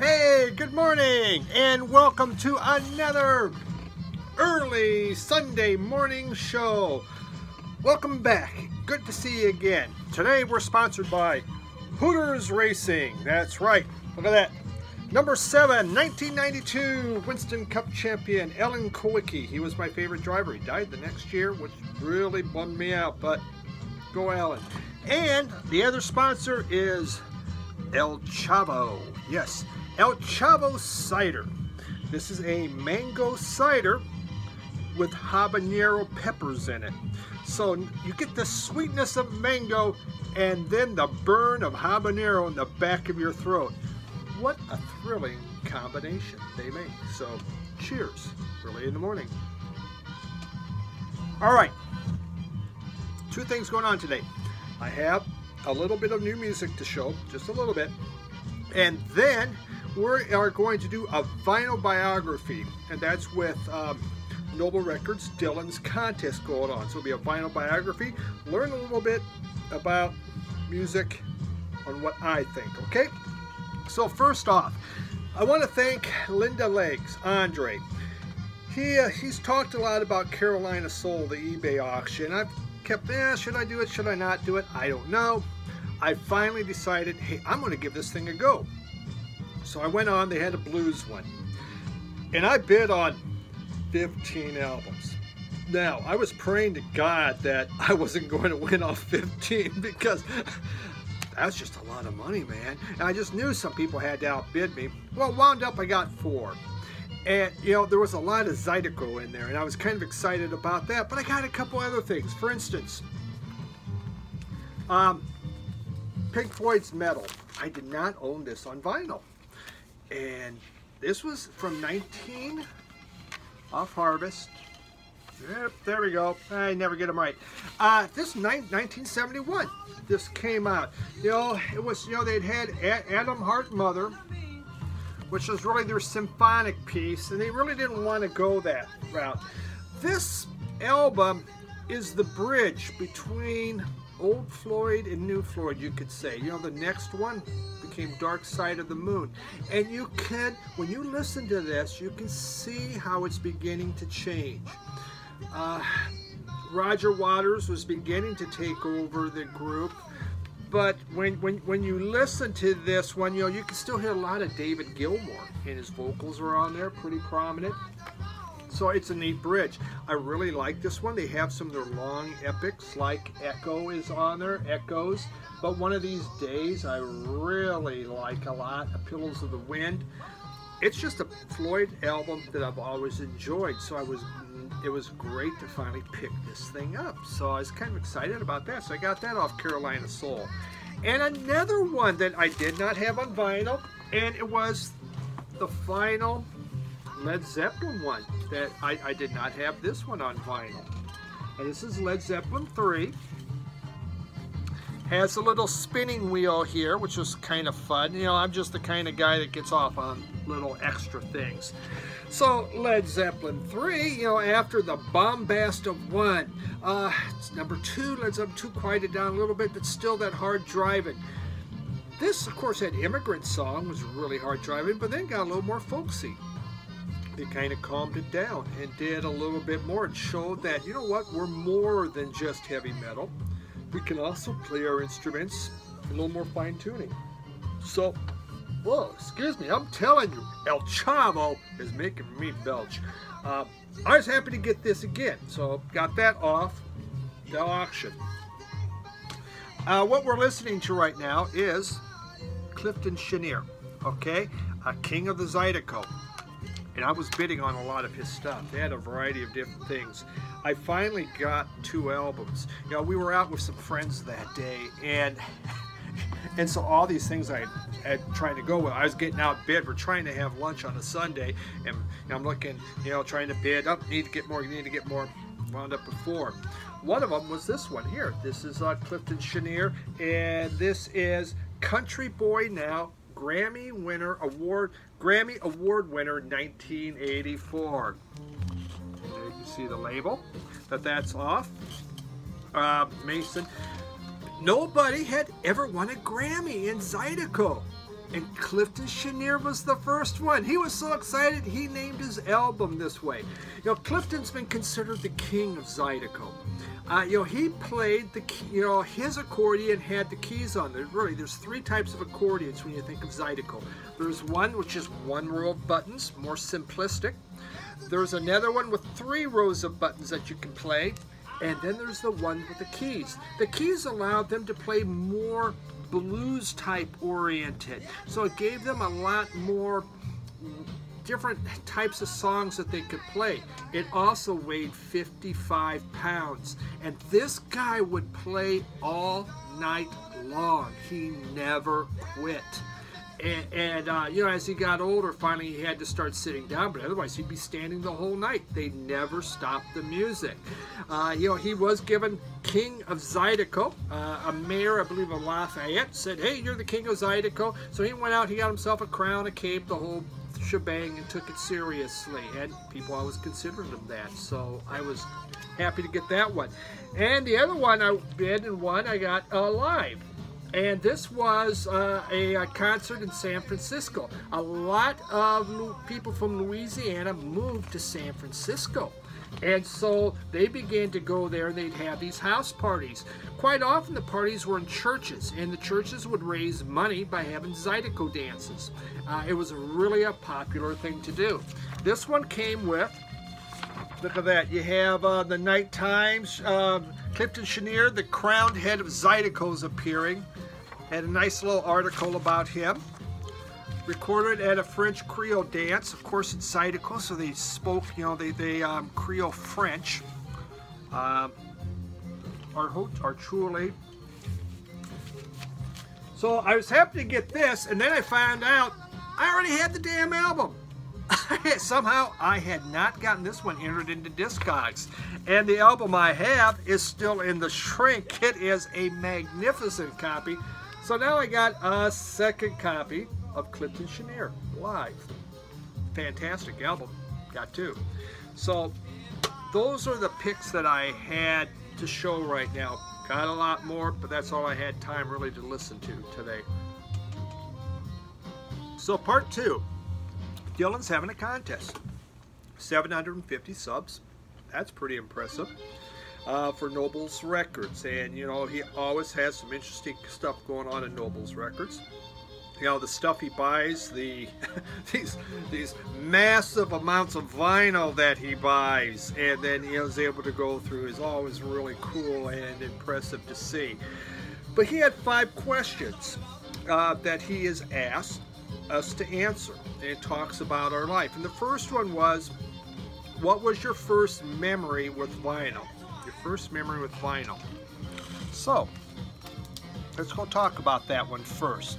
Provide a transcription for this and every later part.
Hey, good morning and welcome to another early Sunday morning show. Welcome back. Good to see you again. Today we're sponsored by Hooters Racing. That's right. Look at that. Number 7, 1992 Winston Cup champion Ellen Kowicki. He was my favorite driver. He died the next year, which really bummed me out, but go Ellen. And the other sponsor is El Chavo. Yes, El Chavo Cider. This is a mango cider with habanero peppers in it. So you get the sweetness of mango and then the burn of habanero in the back of your throat. What a thrilling combination they make. So cheers, early in the morning. All right, two things going on today. I have a little bit of new music to show, just a little bit. And then we are going to do a vinyl biography, and that's with Noble Records, Dylan's contest going on. So it'll be a vinyl biography, learn a little bit about music on what I think, okay? So first off, I want to thank Linda Legs, Andre. He's talked a lot about Carolina Soul, the eBay auction. I've kept, should I do it, should I not do it? I don't know. I finally decided, hey, I'm going to give this thing a go. So I went on, they had a blues one. And I bid on 15 albums. Now, I was praying to God that I wasn't going to win all 15 because that's just a lot of money, man. And I just knew some people had to outbid me. Well, wound up, I got 4. And, you know, there was a lot of Zydeco in there, and I was kind of excited about that. But I got a couple other things. For instance, Pink Floyd's Metal. I did not own this on vinyl. And this was from 19 off Harvest. Yep, there we go. I never get them right. This 1971. This came out. You know, it was, you know, they'd had Adam Hart Mother, which was really their symphonic piece, and they really didn't want to go that route. This album is the bridge between old Floyd and new Floyd, you could say. You know, the next one became Dark Side of the Moon. And you can, when you listen to this, you can see how it's beginning to change. Roger Waters was beginning to take over the group, but when you listen to this one, you know, you can still hear a lot of David Gilmour, and his vocals are on there, pretty prominent. So it's a neat bridge. I really like this one. They have some of their long epics, like Echo is on there, Echoes. But one of these days, I really like a lot, Pillows of the Wind. It's just a Floyd album that I've always enjoyed. So it was great to finally pick this thing up. So I was kind of excited about that. So I got that off Carolina Soul. And another one that I did not have on vinyl, and it was the final Led Zeppelin one that I did not have this one on vinyl. And this is Led Zeppelin 3. Has a little spinning wheel here, which was kind of fun. You know, I'm just the kind of guy that gets off on little extra things. So Led Zeppelin 3, you know, after the bombast of 1, it's number 2, Led Zeppelin 2 quieted down a little bit, but still that hard driving. This, of course, had Immigrant Song, was really hard driving, but then got a little more folksy. They kind of calmed it down and did a little bit more and showed that, you know what, we're more than just heavy metal. We can also play our instruments a little more fine tuning. So, whoa, excuse me, I'm telling you, El Chavo is making me belch. I was happy to get this again, so got that off the auction. What we're listening to right now is Clifton Chenier, okay, a king of the Zydeco. And I was bidding on a lot of his stuff. They had a variety of different things. I finally got 2 albums. You know, we were out with some friends that day, and so all these things I had trying to go with, I was getting outbid. We're trying to have lunch on a Sunday, and I'm looking, you know, trying to bid up, need to get more, wound up with 4. One of them was this one here. This is Clifton Chenier, and this is Country Boy Now, Grammy Award winner 1984. There you see the label that's off. Mason. Nobody had ever won a Grammy in Zydeco. And Clifton Chenier was the first one. He was so excited, he named his album this way. You know, Clifton's been considered the king of Zydeco. You know, he played the, you know, his accordion had the keys on there. Really, there's three types of accordions when you think of Zydeco. There's one which is one row of buttons, more simplistic. There's another one with 3 rows of buttons that you can play. And then there's the one with the keys. The keys allowed them to play more blues type oriented. So it gave them a lot more different types of songs that they could play. It also weighed 55 pounds. And this guy would play all night long. He never quit. And you know, as he got older, finally he had to start sitting down, but otherwise he'd be standing the whole night. They never stopped the music. You know, he was given King of Zydeco. A mayor, I believe, of Lafayette said, "Hey, you're the King of Zydeco." So he went out, he got himself a crown, a cape, the whole shebang, and took it seriously. And people always considered him that. So I was happy to get that one. And the other one I bid and won, I got live. And this was a concert in San Francisco. A lot of people from Louisiana moved to San Francisco. And so they began to go there and they'd have these house parties. Quite often the parties were in churches, and the churches would raise money by having Zydeco dances. It was really a popular thing to do. This one came with, look at that, you have the Night Times, Clifton Chenier, the crowned head of Zydeco's appearing. Had a nice little article about him. Recorded at a French Creole dance, of course in Zydeco, so they spoke, you know, they Creole French. Our truly. So I was happy to get this, and then I found out I already had the damn album. Somehow I had not gotten this one entered into Discogs. And the album I have is still in the shrink. It is a magnificent copy. So now I got a second copy of Clifton Chenier live. Fantastic album. Got 2. So those are the picks that I had to show right now. Got a lot more, but that's all I had time really to listen to today. So part 2. Dylan's having a contest. 750 subs. That's pretty impressive. For Noble's Records, and you know, he always has some interesting stuff going on in Noble's Records. You know, the stuff he buys, the these massive amounts of vinyl that he buys, and then he was able to go through, is always really cool and impressive to see. But he had 5 questions that he has asked us to answer, and it talks about our life. And the first one was, what was your first memory with vinyl? Your first memory with vinyl. So let's go talk about that one first.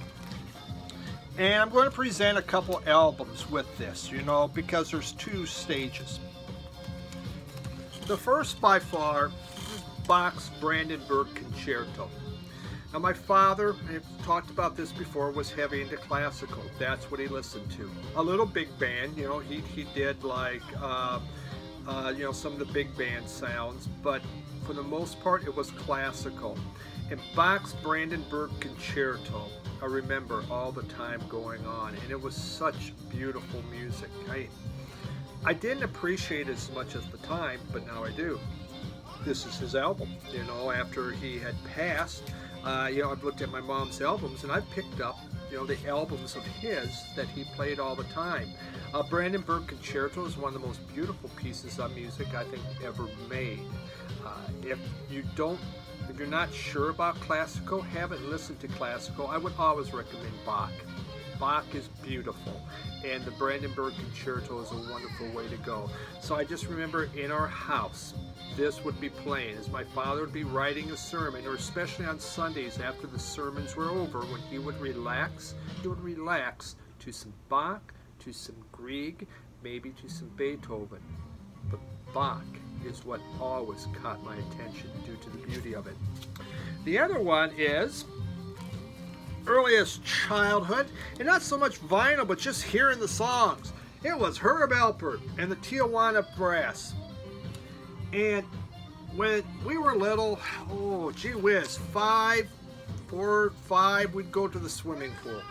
And I'm going to present a couple albums with this, you know, because there's 2 stages. The first by far is Bach's Brandenburg Concerto. Now my father, I've talked about this before, was heavy into classical. That's what he listened to. A little big band, you know, he did like you know, some of the big band sounds, but for the most part it was classical. And Bach's Brandenburg Concerto, I remember all the time going on, and it was such beautiful music. I didn't appreciate it as much at the time, but now I do. This is his album, you know, after he had passed. You know, I've looked at my mom's albums, and I've picked up, you know, the albums of his that he played all the time. Brandenburg Concerto is one of the most beautiful pieces of music I think ever made. If you're not sure about classical, haven't listened to classical, I would always recommend Bach. Bach is beautiful, and the Brandenburg Concerto is a wonderful way to go. So I just remember in our house, this would be playing as my father would be writing a sermon, or especially on Sundays after the sermons were over, when he would relax to some Bach, to some Grieg, maybe to some Beethoven. But Bach is what always caught my attention due to the beauty of it. The other one is earliest childhood, and not so much vinyl, but just hearing the songs. It was Herb Alpert and the Tijuana Brass. And when we were little, oh gee whiz, 4 or 5, we'd go to the swimming pool.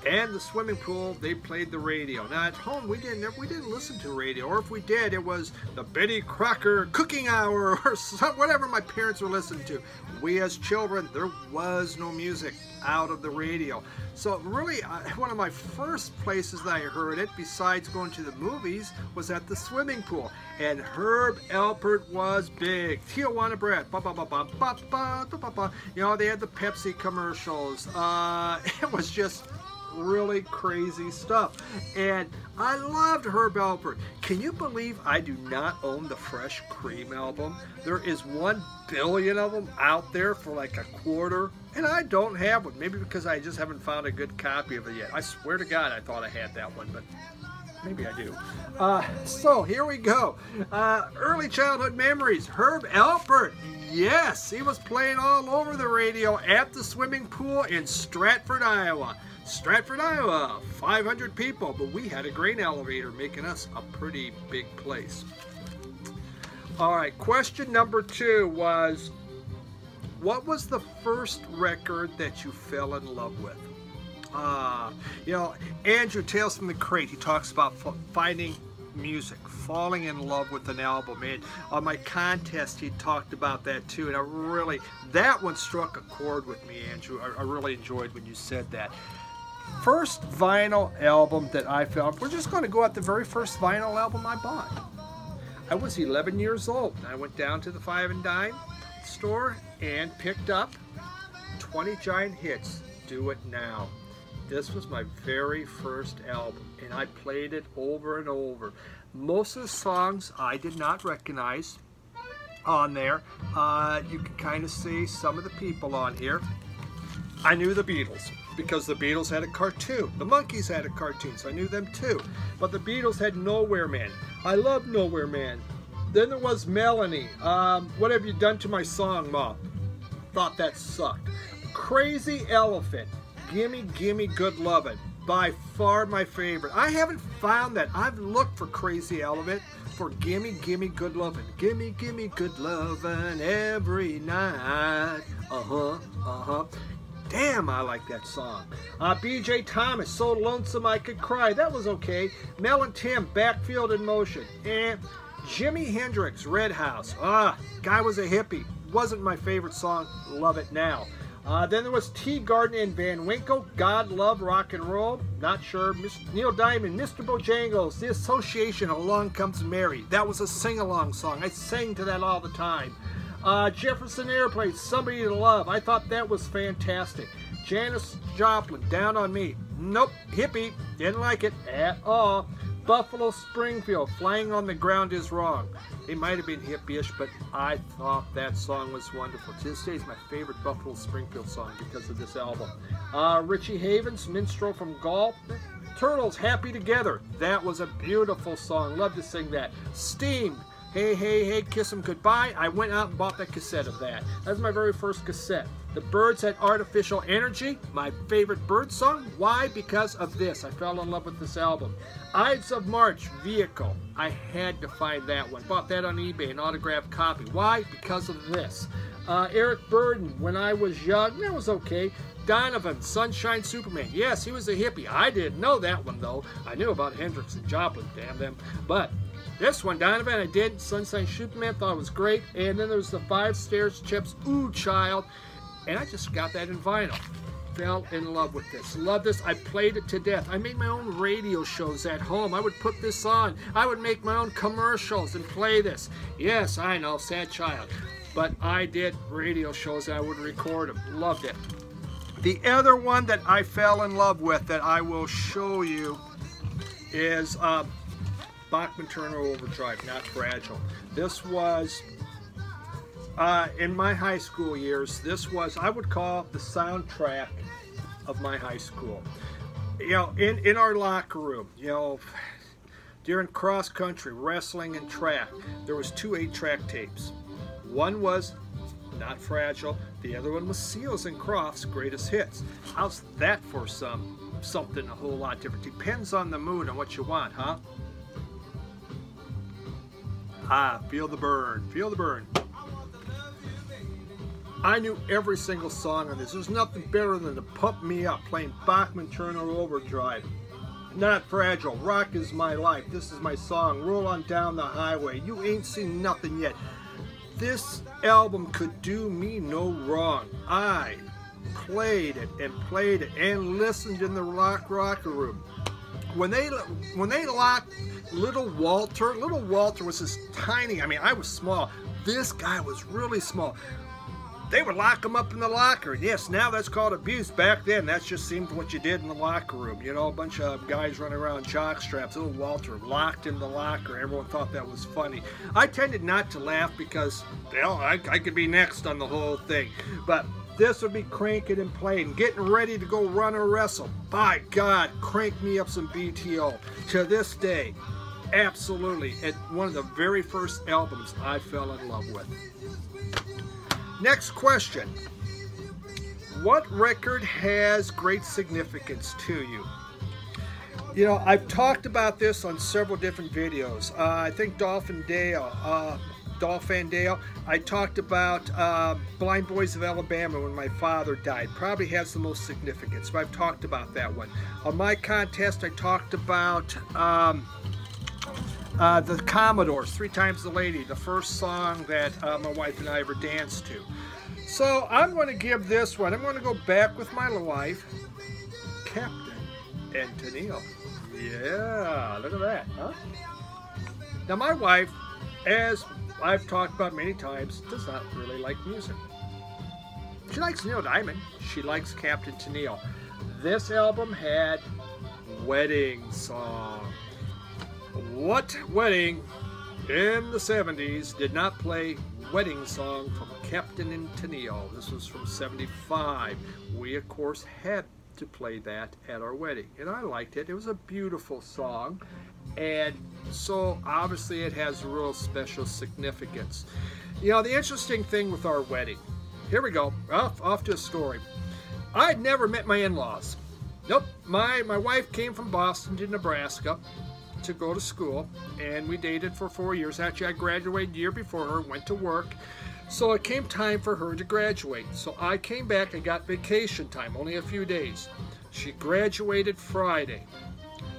and the swimming pool, they played the radio. Now at home, we didn't listen to radio, or if we did, it was the Betty Crocker cooking hour or whatever my parents were listening to. We as children, there was no music out of the radio. So really, one of my first places that I heard it, besides going to the movies, was at the swimming pool. And Herb Alpert was big. Tijuana Bread. Ba, ba, ba, ba, ba, ba, ba, ba, ba. You know, they had the Pepsi commercials. It was just really crazy stuff. And I loved Herb Alpert. Can you believe I do not own the Fresh Cream album? There is 1 billion of them out there for like a quarter, and I don't have one. Maybe because I just haven't found a good copy of it yet. I swear to God I thought I had that one, but maybe I do. So here we go. Early childhood memories. Herb Alpert. Yes, he was playing all over the radio at the swimming pool in Stratford, Iowa. Stratford, Iowa, 500 people, but we had a grain elevator making us a pretty big place. All right, question number 2 was, what was the first record that you fell in love with? You know, Andrew, Tales from the Crate, he talks about finding music, falling in love with an album. And on my contest, he talked about that too. And I really, that one struck a chord with me, Andrew. I really enjoyed when you said that. First vinyl album that I found, we're just going to go at the very first vinyl album I bought. I was 11 years old. I went down to the Five and Dime store and picked up 20 Giant Hits, Do It Now. This was my very first album, and I played it over and over. Most of the songs I did not recognize on there. You can kind of see some of the people on here. I knew the Beatles because the Beatles had a cartoon. The Monkees had a cartoon, so I knew them too. But the Beatles had Nowhere Man. I love Nowhere Man. Then there was Melanie. What Have You Done to My Song, Ma? Thought that sucked. Crazy Elephant. Gimme, Gimme Good Lovin'. By far my favorite. I haven't found that. I've looked for Crazy Elephant for Gimme, Gimme Good Lovin'. Gimme, Gimme Good Lovin' every night. Damn, I like that song. B.J. Thomas, So Lonesome I Could Cry. That was okay. Mel and Tim, Backfield in Motion. And Jimi Hendrix, Red House. Guy was a hippie. Wasn't my favorite song. Love it now. Then there was Tea Garden and Van Winkle, God Love Rock and Roll, not sure. Neil Diamond, Mr. Bojangles, The Association, Along Comes Mary. That was a sing-along song. I sang to that all the time. Jefferson Airplane, Somebody to Love. I thought that was fantastic. Janis Joplin, Down on Me. Nope, hippie, didn't like it at all. Buffalo Springfield, Flying on the Ground Is Wrong. It might have been hippie-ish, but I thought that song was wonderful. To this day, it's my favorite Buffalo Springfield song because of this album. Richie Havens, Minstrel from Gaul. Turtles, Happy Together. That was a beautiful song. Love to sing that. Steam, Hey, Hey, Hey, Kiss 'Em Goodbye. I went out and bought that cassette of that. That was my very first cassette. The Byrds had Artificial Energy, my favorite Byrds song. Why? Because of this. I fell in love with this album. Ides of March, Vehicle. I had to find that one. Bought that on eBay, an autographed copy. Why? Because of this. Eric Burden, When I Was Young. That was okay. Donovan, Sunshine Superman. Yes, he was a hippie. I didn't know that one, though. I knew about Hendrix and Joplin, damn them. But this one, Donovan, I did. Sunshine Superman, thought it was great. And then there's the Five Stairs Chips, Ooh Child. And I just got that in vinyl. Fell in love with this. Love this. I played it to death. I made my own radio shows at home. I would put this on. I would make my own commercials and play this. Yes, I know, sad child. But I did radio shows and I would record them. Loved it. The other one that I fell in love with that I will show you is Bachman Turner Overdrive, Not Fragile. This was, in my high school years, this was, I would call the soundtrack of my high school. You know, in our locker room, you know, during cross country, wrestling and track, there was 2 8-track tapes. One was Not Fragile, the other one was Seals and Crofts' Greatest Hits. How's that for something a whole lot different? Depends on the mood and what you want, huh? Feel the burn, feel the burn. I knew every single song on this. There's nothing better than to pump me up, playing Bachman Turner Overdrive. Not Fragile, Rock Is My Life, This Is My Song, Roll On Down the Highway, You Ain't Seen Nothing Yet. This album could do me no wrong. I played it and listened in the locker room. When they locked Little Walter was this tiny, I mean, I was small. This guy was really small. They would lock him up in the locker. Yes, now that's called abuse. Back then, that just seemed what you did in the locker room. You know, a bunch of guys running around jock straps. Little Walter locked in the locker. Everyone thought that was funny. I tended not to laugh because, well, I could be next on the whole thing. But this would be cranking and playing, getting ready to go run or wrestle. By God, crank me up some BTO. To this day, absolutely, at one of the very first albums I fell in love with. Next question. What record has great significance to you? You know, I've talked about this on several different videos. I think Dolph and Dale, I talked about Blind Boys of Alabama when my father died. Probably has the most significance, but I've talked about that one. On my contest, I talked about the Commodores, 3 Times the Lady, the first song that my wife and I ever danced to. So I'm going to give this one, I'm going to go back with my wife, Captain and Tennille. Yeah, look at that, huh? Now my wife, as I've talked about many times, does not really like music. She likes Neil Diamond. She likes Captain Tennille. This album had wedding song. What wedding in the 70s did not play wedding song from Captain and Tennille? This was from '75. We, of course, had to play that at our wedding, and I liked it. It was a beautiful song, and so obviously it has real special significance. You know, the interesting thing with our wedding, here we go, off to a story. I'd never met my in-laws. Nope, my wife came from Boston to Nebraska to go to school, and we dated for 4 years. Actually, I graduated a year before her, went to work, so it came time for her to graduate. So I came back and got vacation time, only a few days. She graduated Friday.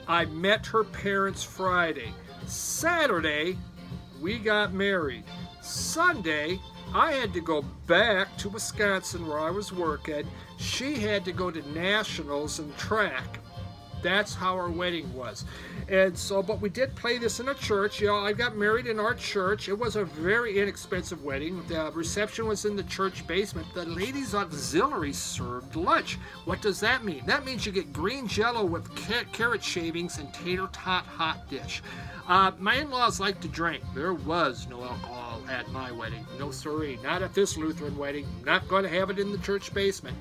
I met her parents Friday. Saturday, we got married. Sunday, I had to go back to Wisconsin where I was working. She had to go to nationals and track. That's how our wedding was. And so, but we did play this in a church. You know, I got married in our church. It was a very inexpensive wedding. The reception was in the church basement. The ladies' auxiliary served lunch. What does that mean? That means you get green jello with carrot shavings and tater tot hot dish. My in-laws like to drink. There was no alcohol at my wedding. No siree. Not at this Lutheran wedding. Not going to have it in the church basement.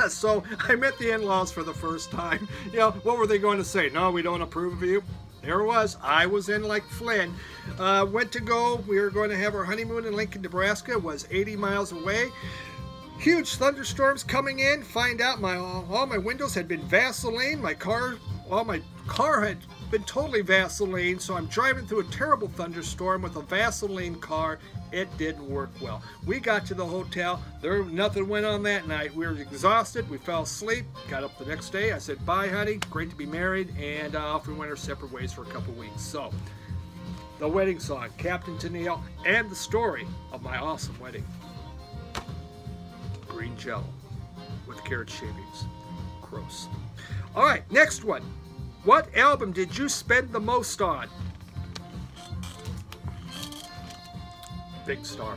So I met the in-laws for the first time. You know, what were they going to say? No, we don't approve of you. There it was. I was in like Flynn. We were going to have our honeymoon in Lincoln, Nebraska. It was 80 miles away. Huge thunderstorms coming in. Find out all my windows had been Vaseline. My car had been totally Vaseline. So I'm driving through a terrible thunderstorm with a Vaseline car. It didn't work well. We got to the hotel. Nothing went on that night. We were exhausted. We fell asleep. Got up the next day. I said, bye, honey. Great to be married. And off we went our separate ways for a couple weeks. So, the wedding song, Captain Tennille, and the story of my awesome wedding. Green jello with carrot shavings. Gross. All right, next one. What album did you spend the most on? Big Star.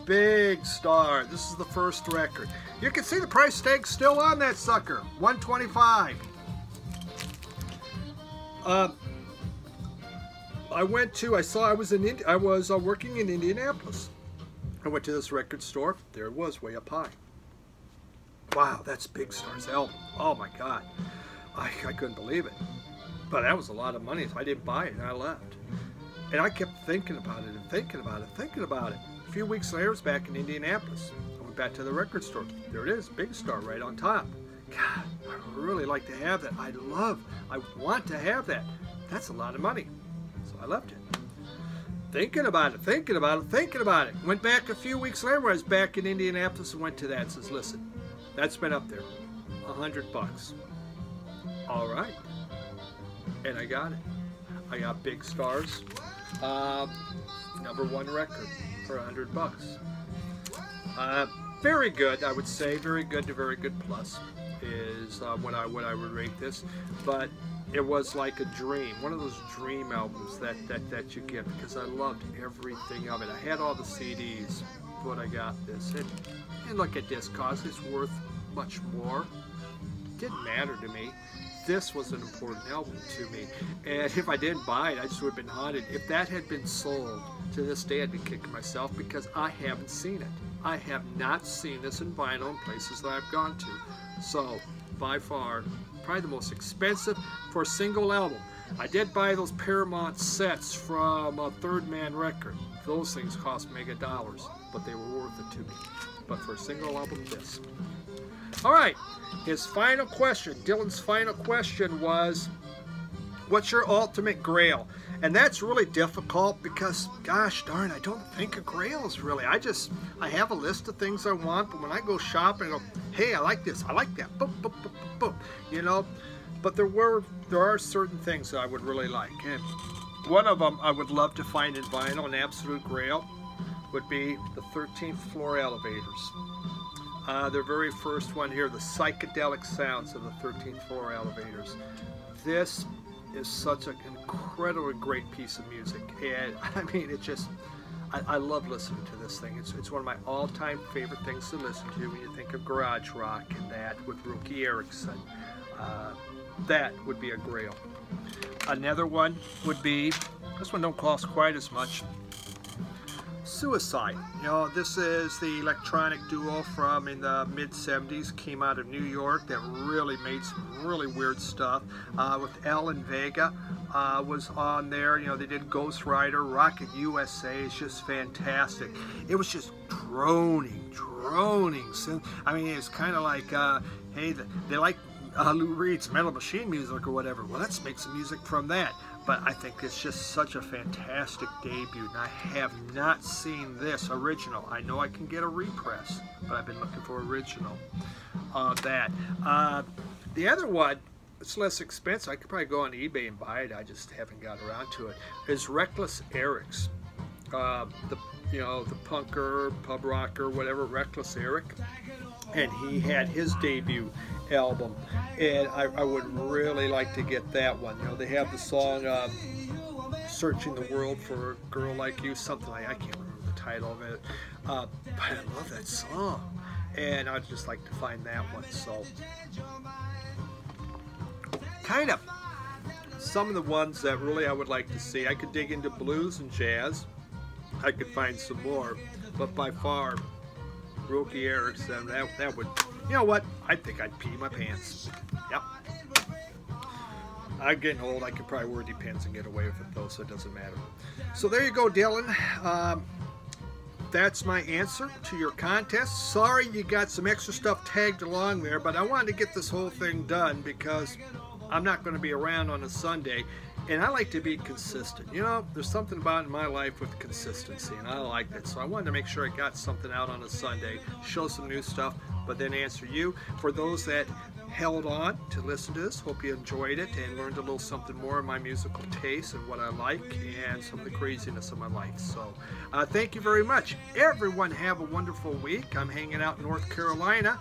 Big Star. This is the first record. You can see the price tag still on that sucker. $125. I was working in Indianapolis. I went to this record store. There it was, way up high. Wow, that's Big Star's album. Oh my God. I couldn't believe it. But that was a lot of money, so I didn't buy it and I left. And I kept thinking about it and thinking about it. A few weeks later, I was back in Indianapolis. I went back to the record store. There it is, Big Star right on top. God, I would really like to have that. I want to have that. That's a lot of money. So I left it. thinking about it. Went back a few weeks later when I was back in Indianapolis and went to that. Says, listen, that's been up there, $100. All right, and I got it. I got Big Stars, #1 record for $100. Very good, I would say. Very good to very good plus is what I would rate this. But it was like a dream, one of those dream albums that you get, because I loved everything of it. I had all the CDs, but I got this. And look at this, cause it's worth much more. Didn't matter to me. This was an important album to me, and if I didn't buy it, I just would have been haunted. If that had been sold, to this day I'd be kicking myself, because I haven't seen it. I have not seen this in vinyl in places that I've gone to. So, by far, probably the most expensive for a single album. I did buy those Paramount sets from a Third Man record. Those things cost mega dollars, but they were worth it to me. But for a single album, this. All right, his final question, Dylan's final question was, what's your ultimate grail? And that's really difficult because, gosh darn, I don't think of grails really. I have a list of things I want, but when I go shopping, I go, hey, I like this, I like that, boom, boom, boom, boom, boom, you know. But there are certain things that I would really like, and one of them I would love to find in vinyl, an absolute grail, would be the 13th Floor Elevators. Their very first one here, the psychedelic sounds of the 13th Floor Elevators. This is such an incredibly great piece of music, and I mean, it just, I love listening to this thing. It's one of my all-time favorite things to listen to when you think of garage rock, and that with Rookie Erickson. That would be a grail. Another one would be, this one don't cost quite as much, Suicide. You know, this is the electronic duo from in the mid-70s, came out of New York, that really made some really weird stuff. With Alan Vega was on there. You know, they did Ghost Rider, Rocket USA is just fantastic. It was just droning. I mean, it's kind of like, hey, they like Lou Reed's Metal Machine music or whatever. Well, let's make some music from that. But I think it's just such a fantastic debut, and I have not seen this original. I know I can get a repress, but I've been looking for original of that. The other one, it's less expensive. I could probably go on eBay and buy it. I just haven't got around to it. Is Reckless Eric's, the punker, pub rocker, whatever, Reckless Eric, and he had his debut album, and I would really like to get that one. You know, they have the song Searching the World for a Girl Like You, something like, I can't remember the title of it, but I love that song, and I'd just like to find that one. So kind of some of the ones that really I would like to see. I could dig into blues and jazz, I could find some more, but by far Rookie Erickson, that would, you know what, I think I'd pee my pants. Yep. I'm getting old. I could probably wear Depends and get away with it though, so it doesn't matter. So there you go, Dylan. That's my answer to your contest. Sorry you got some extra stuff tagged along there, but I wanted to get this whole thing done because I'm not going to be around on a Sunday, and I like to be consistent. You know, there's something about in my life with consistency, and I like that. So I wanted to make sure I got something out on a Sunday, show some new stuff, but then answer you. For those that held on to listen to this, hope you enjoyed it and learned a little something more of my musical taste and what I like and some of the craziness of my life. So thank you very much. Everyone have a wonderful week. I'm hanging out in North Carolina,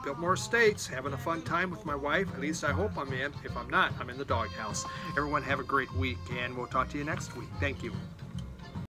Biltmore Estates, having a fun time with my wife. At least I hope I'm in. If I'm not, I'm in the doghouse. Everyone have a great week, and we'll talk to you next week. Thank you.